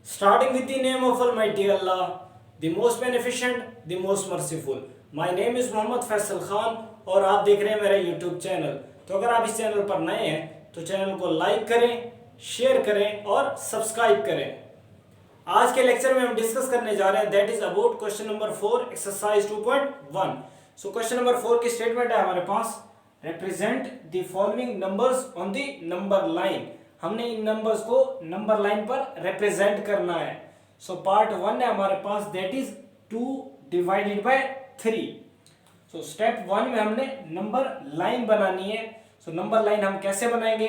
Starting with the name of Almighty Allah, the most beneficent, the most merciful. My name is Mohammad Faisal Khan और आप देख रहे हैं मेरा यूट्यूब चैनल। तो अगर आप इस चैनल पर नए हैं तो चैनल को लाइक करें, शेयर करें और सब्सक्राइब करें। आज के लेक्चर में हम डिस्कस करने जा रहे हैं that is about question number 4 exercise 2.1। So question number 4 की स्टेटमेंट है हमारे पास, represent the following numbers on the number line. हमने इन नंबर्स को नंबर लाइन पर रिप्रेजेंट करना है। सो पार्ट 1 है हमारे पास that is 2 divided by 3। So step 1 में हमने नंबर लाइन बनानी है। सो नंबर लाइन हम कैसे बनाएंगे,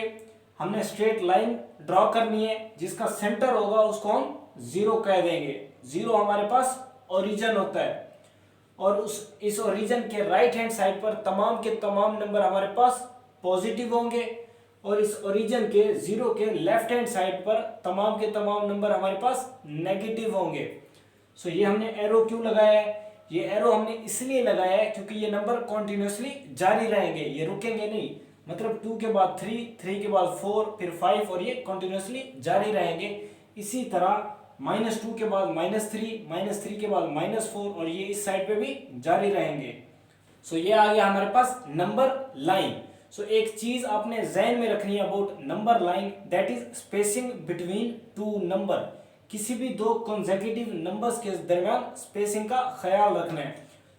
हमने स्ट्रेट लाइन ड्रॉ करनी है जिसका सेंटर होगा उसको हम 0 कह देंगे। 0 हमारे पास ओरिजिन होता है और इस ओरिजिन के राइट हैंड साइड पर तमाम के तमाम नंबर हमारे पास पॉजिटिव होंगे और इस ओरिजिन के 0 के लेफ्ट हैंड साइड पर तमाम के तमाम नंबर हमारे पास नेगेटिव होंगे। सो ये हमने एरो क्यों लगाया है, ये एरो हमने इसलिए लगाया है क्योंकि ये नंबर कॉन्टिन्यूसली जारी रहेंगे, ये रुकेंगे नहीं। मतलब 2 के बाद 3, 3 के बाद 4, फिर 5 और ये कॉन्टिन्यूसली जारी रहेंगे। इसी तरह -2 के बाद -3, -3 के बाद -4 और ये इस साइड पे भी जारी रहेंगे। सो ये आ गया हमारे पास नंबर लाइन। सो एक चीज आपने ज़हन में रखनी है about number line, that is spacing between two number. किसी भी दो कंसेक्यूटिव नंबर्स के दरमियान स्पेसिंग का ख्याल रखना है।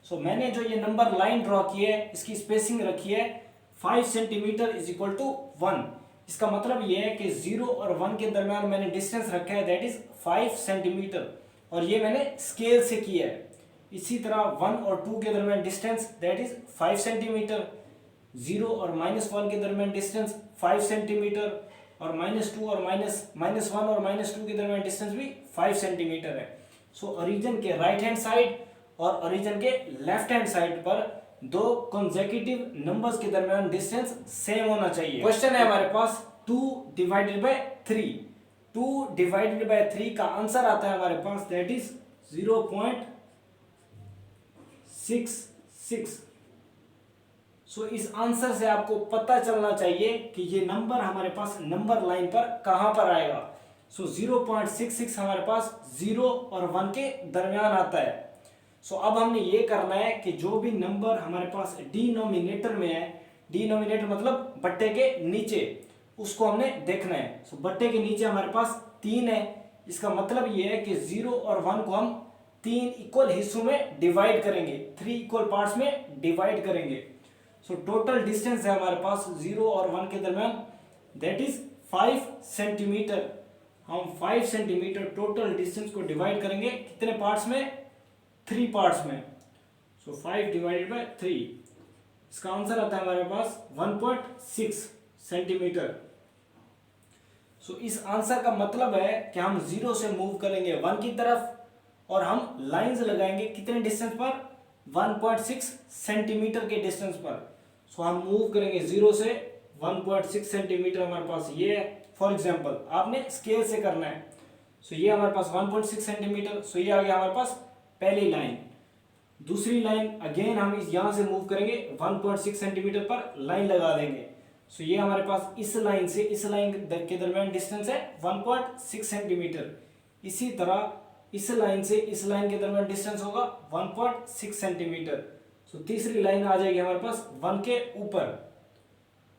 सो मैंने जो ये नंबर लाइन ड्रॉ की है इसकी स्पेसिंग रखी है 5 सेंटीमीटर इज इक्वल टू 1। इसका मतलब ये है कि 0 और 1 के दरमियान मैंने डिस्टेंस रखा है दैट इज 5 सेंटीमीटर और ये मैंने स्केल से किया है। इसी तरह 1 और 2 के दरमियान डिस्टेंस दैट इज 5 सेंटीमीटर, 0 और -1 के दरमियान डिस्टेंस 5 सेंटीमीटर और -2 और -1 और -2 के दरमियान डिस्टेंस भी 5 सेंटीमीटर है। सो ओरिजिन के राइट हैंड साइड और ओरिजिन के लेफ्ट हैंड साइड पर दो कंसेक्यूटिव नंबर्स के दरमियान डिस्टेंस सेम होना चाहिए। क्वेश्चन है हमारे पास 2 डिवाइडेड बाय 3। 2 डिवाइडेड बाय 3 का आंसर आता है हमारे पास दैट इज 0.66। सो इस आंसर से आपको पता चलना चाहिए कि ये नंबर हमारे पास नंबर लाइन पर कहां पर आएगा। सो 0.66 हमारे पास 0 और 1 के दरमियान आता है। सो अब हमने ये करना है कि जो भी नंबर हमारे पास डिनोमिनेटर में है, डिनोमिनेटर मतलब बट्टे के नीचे, उसको हमने देखना है। सो बट्टे के नीचे हमारे पास 3 है। इसका मतलब ये है कि 0 और 1 को हम 3 इक्वल हिस्सों में डिवाइड करेंगे, 3 इक्वल पार्ट्स में डिवाइड करेंगे। सो टोटल डिस्टेंस है हमारे पास 0 और 1 के दरमियान दैट इज 5 सेंटीमीटर। हम 5 सेंटीमीटर टोटल डिस्टेंस को डिवाइड करेंगे कितने पार्ट्स में, 3 पार्ट्स में। सो 5 डिवाइडेड बाय 3, इसका आंसर आता है हमारे पास 1.6 सेंटीमीटर। सो इस आंसर का मतलब है कि हम 0 से मूव करेंगे 1 की तरफ और हम लाइंस लगाएंगे कितने डिस्टेंस पर, 1.6 सेंटीमीटर के डिस्टेंस पर। सो हम मूव करेंगे 0 से 1.6 सेंटीमीटर हमारे पास ये है। फॉर एग्जांपल आपने स्केल से करना है। सो ये हमारे पास 1.6 सेंटीमीटर। सो ये आ गया हमारे पास पहली लाइन। दूसरी लाइन अगेन हम इस यहां से मूव करेंगे 1.6 सेंटीमीटर पर लाइन लगा देंगे। सो ये हमारे पास इस लाइन से इस लाइन के दरमियान डिस्टेंस है 1.6 सेंटीमीटर। इसी तरह इस लाइन से इस लाइन के दरमियान डिस्टेंस होगा 1.6 सेंटीमीटर। सो तीसरी लाइन आ जाएगी हमारे पास 1 के ऊपर।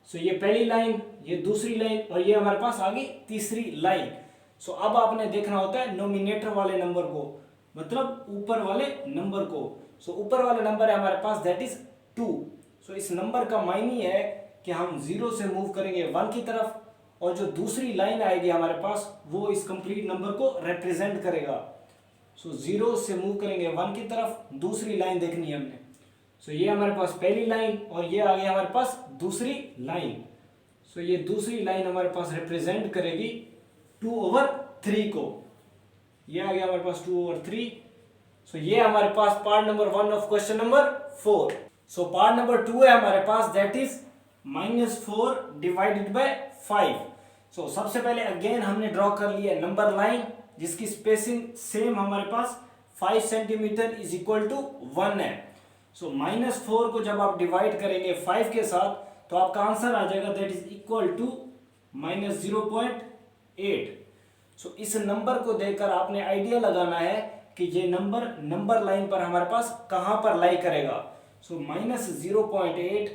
सो ये पहली लाइन, ये दूसरी लाइन और ये हमारे पास आ गई तीसरी लाइन। सो अब आपने देखना होता है नोमिनेटर वाले नंबर को, मतलब ऊपर वाले नंबर को। सो ऊपर वाला नंबर है हमारे पास दैट इज 2। सो इस नंबर का मायने है कि हम 0 से मूव करेंगे 1 की तरफ और जो दूसरी लाइन आएगी हमारे पास वो इस कंप्लीट नंबर को रिप्रेजेंट करेगा। सो 0 से मूव करेंगे 1 की तरफ, दूसरी लाइन देखनी है हमने। सो ये हमारे पास पहली लाइन और ये आ गया हमारे पास दूसरी लाइन। सो ये दूसरी लाइन हमारे पास रिप्रेजेंट करेगी 2/3 को। ये आ गया हमारे पास 2/3। सो ये हमारे पास part number 1 of question number 4। So part number 2 है हमारे पास that is -4 divided by 5। So सबसे पहले अगेन हमने ड्रॉ कर लिया नंबर लाइन जिसकी स्पेसिंग सेम हमारे पास 5 सेंटीमीटर इज इक्वल टू 1 है। सो -4 को जब आप डिवाइड करेंगे 5 के साथ तो आपका आंसर आ जाएगा दैट इज इक्वल टू -0.8। सो इस नंबर को देखकर आपने आइडिया लगाना है कि ये नंबर लाइन पर हमारे पास कहां पर लाई करेगा। सो -0.8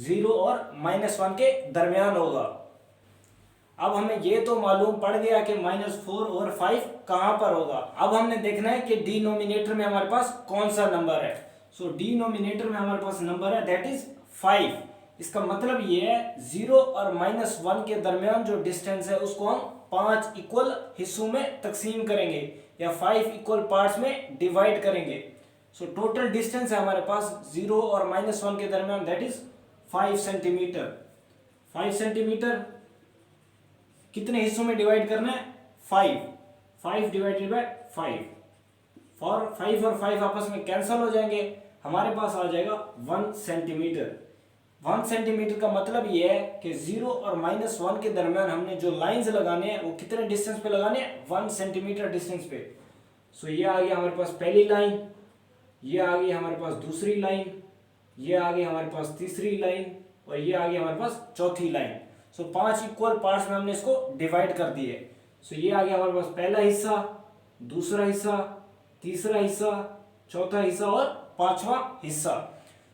0 और -1 के दरमियान होगा। अब हमें ये तो मालूम पड़ गया कि -4 और 5 कहां पर होगा। अब हमने देखना है कि डिनोमिनेटर में हमारे पास कौन सा नंबर है। सो डिनोमिनेटर में हमारे पास नंबर है दैट इज 5। इसका मतलब ये है 0 और -1 के दरमियान जो डिस्टेंस है उसको हम 5 इक्वल हिस्सों में तकसीम करेंगे या 5 इक्वल पार्ट्स में डिवाइड करेंगे। सो टोटल डिस्टेंस है हमारे पास 0 और -1 के दरमियान दैट इज 5 सेंटीमीटर। 5 सेंटीमीटर कितने हिस्सों में डिवाइड करना है? 5 डिवाइडेड बाय 5। फॉर 5 और 5 आपस में कैंसिल हो जाएंगे, हमारे पास आ जाएगा 1 सेंटीमीटर। 1 सेंटीमीटर का मतलब ये है कि 0 और -1 के दरमियान हमने जो लाइंस लगाने हैं वो कितने डिस्टेंस पे लगाने हैं? 1 सेंटीमीटर डिस्टेंस पे। सो ये आ गया हमारे पास पहली लाइन, ये आ गई हमारे पास दूसरी लाइन, ये आ गई हमारे पास तीसरी लाइन और ये आ गई हमारे पास चौथी लाइन। सो 5 इक्वल पार्ट्स में हमने इसको डिवाइड कर दिए। सो ये आ गया हमारे पास पहला हिस्सा, दूसरा हिस्सा, तीसरा हिस्सा, चौथा हिस्सा और पांचवा हिस्सा।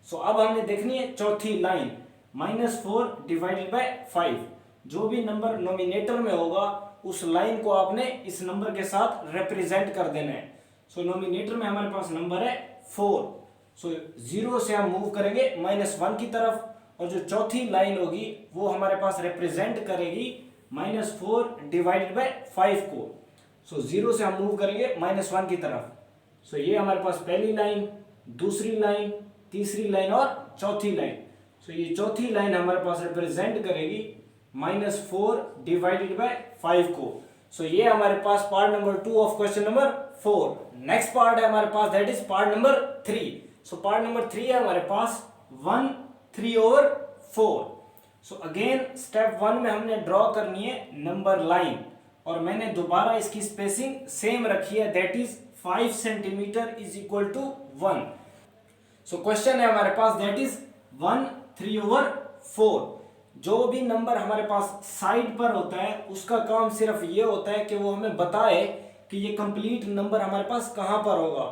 सो अब हमने देखनी है चौथी लाइन -4 डिवाइडेड बाय 5। जो भी नंबर नोमिनेटर में होगा उस लाइन को आपने इस नंबर के साथ रिप्रेजेंट कर देना है। सो नोमिनेटर में हमारे पास नंबर है 4। सो 0 से हम मूव करेंगे -1 की तरफ और जो चौथी लाइन होगी वो हमारे पास रिप्रेजेंट करेगी -4 डिवाइडेड बाय 5 को। सो 0 से हम मूव करेंगे -1 की तरफ। सो ये हमारे पास पहली लाइन, दूसरी लाइन, तीसरी लाइन और चौथी लाइन। सो ये चौथी लाइन हमारे पास रिप्रेजेंट करेगी -4 डिवाइडेड बाय 5 को। सो ये हमारे पास part number 2 of question number 4। Next part है हमारे पास that is part number 3। So part number 3 है हमारे पास 1 3/4। सो अगेन स्टेप 1 में हमने ड्रॉ करनी है नंबर लाइन और मैंने दोबारा इसकी स्पेसिंग सेम रखी है that is 5 centimetre is equal to 1। So question है हमारे पास दैट इज 1 3/4। जो भी नंबर हमारे पास साइड पर होता है उसका काम सिर्फ ये होता है कि वो हमें बताए कि ये कंप्लीट नंबर हमारे पास कहां पर होगा।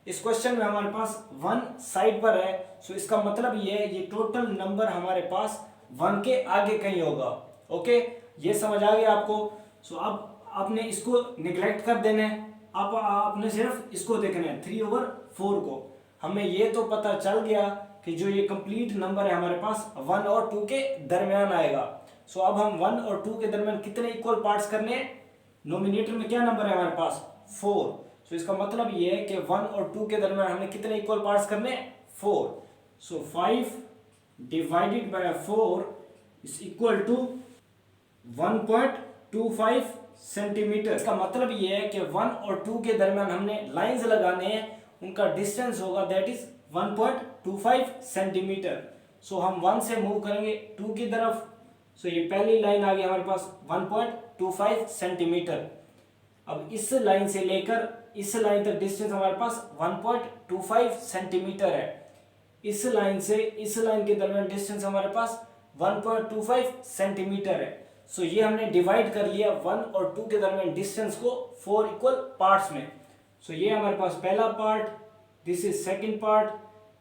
इस क्वेश्चन में हमारे पास 1 साइड पर है। सो इसका मतलब ये है ये टोटल नंबर हमारे पास 1 के आगे कहीं होगा। ओके, ये समझ आ गया आपको। सो अब आपने इसको निगलेक्ट कर देना है, अब आपने सिर्फ इसको देखना है 3/4 को। हमें ये तो पता चल गया कि जो ये कंप्लीट नंबर है हमारे पास 1 और 2 के दरमियान आएगा। सो अब हम 1 और 2 के दरमियान कितने इक्वल पार्ट्स करने हैं? नोमिनेटर में क्या नंबर है हमारे पास? 4। सो इसका मतलब ये है कि 1 और 2 के दरमियान हमने कितने इक्वल पार्ट्स करने हैं? 4। So 5 divided by 4 is equal to 1.25 centimetre. इसका मतलब ये है कि 1 और 2 के दरमियान हमने लाइंस लगाने हैं, उनका डिस्टेंस होगा दैट इज 1.25 सेंटीमीटर। सो हम 1 से मूव करेंगे 2 की तरफ। सो ये पहली लाइन आ गई हमारे पास 1.25 सेंटीमीटर। अब इस लाइन से लेकर इस लाइन तक डिस्टेंस हमारे पास 1.25 सेंटीमीटर है। इस लाइन से इस लाइन के दरमियान डिस्टेंस हमारे पास 1.25 सेंटीमीटर है। सो ये हमने डिवाइड कर लिया 1 और 2 के दरमियान डिस्टेंस को 4 इक्वल पार्ट्स में। सो ये हमारे पास पहला part, this is second part,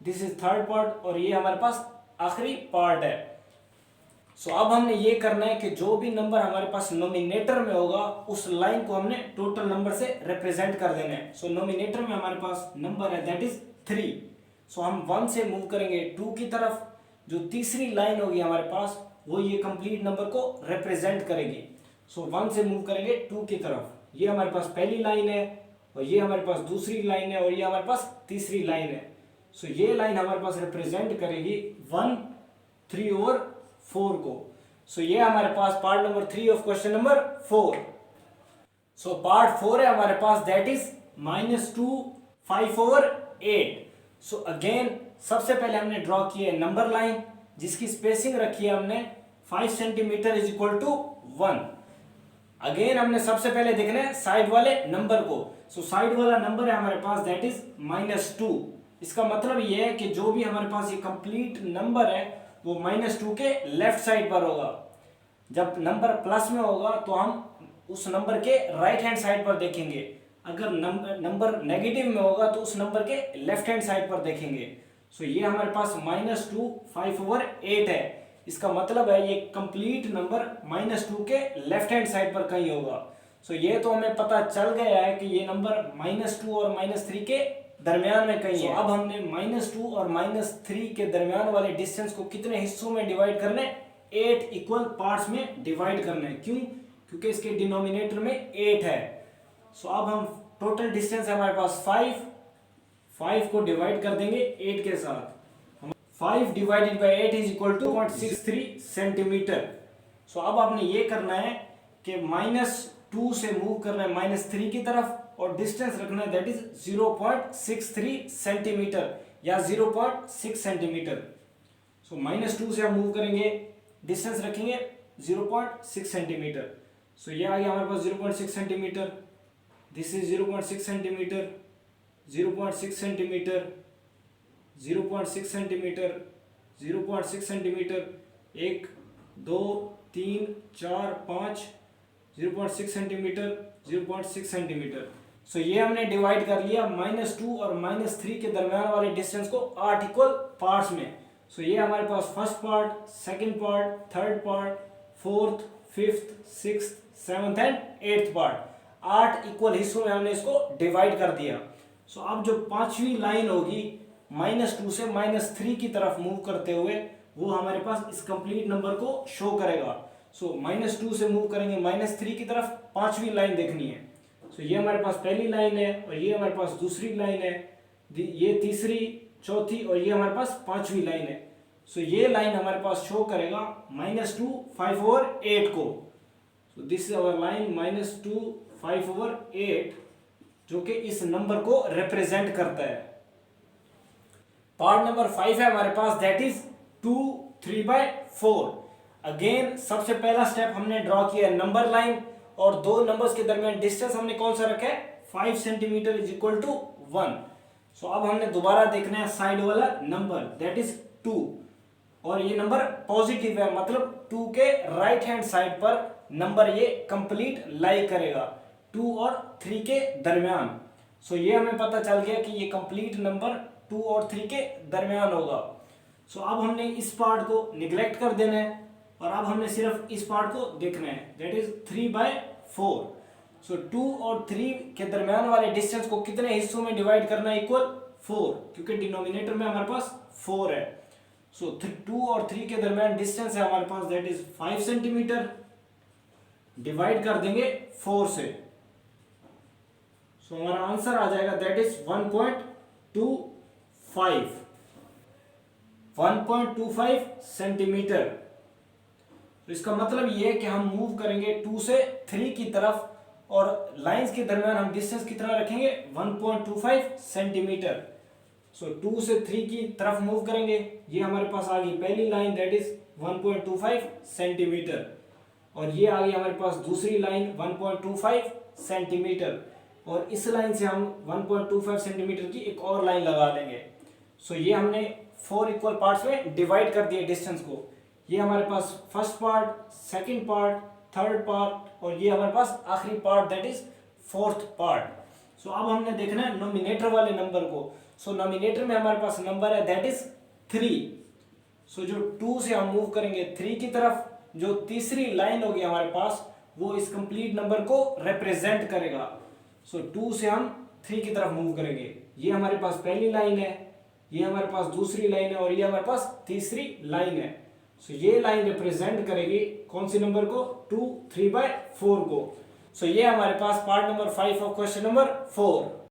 this is third part और ये हमारे पास आखिरी पार्ट है। सो अब हमने ये करना है कि जो भी नंबर हमारे पास नोमिनेटर में होगा उस लाइन को हमने टोटल नंबर से रिप्रेजेंट कर देना है। सो नोमिनेटर में हमारे पास नंबर है दैट इज 3। सो हम 1 से मूव करेंगे 2 की तरफ। जो तीसरी लाइन होगी हमारे पास वो ये कंप्लीट नंबर को रिप्रेजेंट करेगी। सो 1 से मूव करेंगे 2 की तरफ। ये हमारे पास पहली लाइन है और ये हमारे पास दूसरी लाइन है और ये हमारे पास तीसरी लाइन है। सो ये लाइन हमारे पास रिप्रेजेंट करेगी 1 3/4 को। सो ये हमारे पास part number 3 of question number 4। So part 4 है हमारे पास दैट इज -2 5/8। सो अगेन सबसे पहले हमने ड्रॉ किया है नंबर लाइन जिसकी स्पेसिंग रखी है हमने 5 centimetre is equal to 1। Again हमने सबसे पहले देखना है साइड वाले नंबर को। सो साइड वाला नंबर है हमारे पास दैट इज -2। इसका मतलब ये है कि जो भी हमारे पास ये कंप्लीट नंबर है वो -2 के लेफ्ट साइड पर होगा। जब नंबर प्लस में होगा तो हम उस नंबर के राइट हैंड साइड पर देखेंगे, अगर नंबर नेगेटिव में होगा तो उस नंबर के लेफ्ट हैंड साइड पर देखेंगे। सो ये हमारे पास -2 5/8 है, इसका मतलब है ये कंप्लीट नंबर -2 के लेफ्ट हैंड साइड पर कहीं होगा। सो ये तो हमें पता चल गया है कि ये नंबर -2 और -3 के दरमियान में कहीं है। अब हमने -2 और -3 के दरमियान वाले डिस्टेंस को कितने हिस्सों में डिवाइड करने, 8 इक्वल पार्ट्स में डिवाइड करने। क्यों? क्योंकि इसके डिनोमिनेटर में 8 है। सो अब हम टोटल डिस्टेंस है हमारे पास 5 को डिवाइड कर देंगे 8 के साथ। 5 divided by 8 is equal to 0.63 centimetre. So अब आपने ये करना है कि -2 से मूव करना है -3 की तरफ और डिस्टेंस रखना है दैट इज 0.63 सेंटीमीटर या 0.6 सेंटीमीटर। सो -2 से हम मूव करेंगे, डिस्टेंस रखेंगे 0.6 सेंटीमीटर। सो ये आ गया हमारे पास 0.6 centimetre, this is 0.6 centimetre, 0.6 centimetre, 0.6 centimetre, 0.6 centimetre, 1 2 3 4 5, 0.6 centimetre, 0.6 centimetre. So ये हमने डिवाइड कर लिया -2 और -3 के दरमियान वाले डिस्टेंस को 8 इक्वल पार्ट्स में। सो ये हमारे पास first part, second part, third part, fourth, fifth, sixth, seventh and 8th part, 8 equal हिस्सों में हमने इसको डिवाइड कर दिया। सो अब जो पांचवी लाइन होगी -2 से -3 की तरफ मूव करते हुए, वो हमारे पास इस कंप्लीट नंबर को शो करेगा। सो -2 से मूव करेंगे -3 की तरफ, पांचवी लाइन देखनी है। सो ये हमारे पास पहली लाइन है और ये हमारे पास दूसरी लाइन है, ये तीसरी, चौथी और ये हमारे पास पांचवी लाइन है। सो ये लाइन हमारे पास शो करेगा -2 5/8 को। So this is our line -2 5/8 जो कि इस नंबर को रिप्रेजेंट करता है। पार्ट नंबर 5 है हमारे पास दैट इज 2 3/4। अगेन सबसे पहला स्टेप हमने ड्रॉ किया है नंबर लाइन और दो नंबर्स के दरमियान डिस्टेंस हमने कौन सा रखा है, 5 सेंटीमीटर इज इक्वल टू 1। सो अब हमने दोबारा देखना है साइड वाला नंबर दैट इज 2 और ये नंबर पॉजिटिव है, मतलब 2 के राइट हैंड साइड पर नंबर ये कंप्लीट लाई करेगा 2 और 3 के दरमियान। सो ये हमें पता चल गया कि ये कंप्लीट नंबर 2 और 3 के दरमियान होगा। सो अब हमने इस पार्ट को निगलेक्ट कर देना है और अब हमने सिर्फ इस पार्ट को देखना है दैट इज 3/4। सो 2 और 3 के दरमियान वाले डिस्टेंस को कितने हिस्सों में डिवाइड करना है, इक्वल 4, क्योंकि डिनोमिनेटर में हमारे पास 4 है। सो 2 और 3 के दरमियान डिस्टेंस है हमारे पास दैट इज 5 सेंटीमीटर, डिवाइड कर देंगे 4 से। सो हमारा आंसर आ जाएगा दैट इज 1.25 सेंटीमीटर। तो इसका मतलब ये है कि हम मूव करेंगे 2 से 3 की तरफ और लाइंस के दरमियान हम डिस्टेंस कितना रखेंगे, 1.25 सेंटीमीटर। सो 2 से 3 की तरफ मूव करेंगे, ये हमारे पास आ गई पहली लाइन दैट इज 1.25 सेंटीमीटर और ये आ गई हमारे पास दूसरी लाइन 1.25 सेंटीमीटर और इस लाइन से हम 1.25 सेंटीमीटर की एक और लाइन लगा देंगे। सो ये हमने 4 इक्वल पार्ट्स में डिवाइड कर दिए डिस्टेंस को। ये हमारे पास first part, second part, third part और ये हमारे पास आखिरी part that is 4th part. So अब हमने देखना है नोमिनेटर वाले नंबर को। सो नोमिनेटर में हमारे पास नंबर है दैट इज 3। सो जो 2 से हम मूव करेंगे 3 की तरफ, जो तीसरी लाइन होगी हमारे पास वो इस कंप्लीट नंबर को रिप्रेजेंट करेगा। सो 2 से हम 3 की तरफ मूव करेंगे, ये हमारे पास पहली लाइन है, ये हमारे पास दूसरी लाइन है और ये हमारे पास तीसरी लाइन है। सो ये लाइन रिप्रेजेंट करेगी कौन सी नंबर को, 2 3/4 को। सो ये हमारे पास part number 5 of question number 4।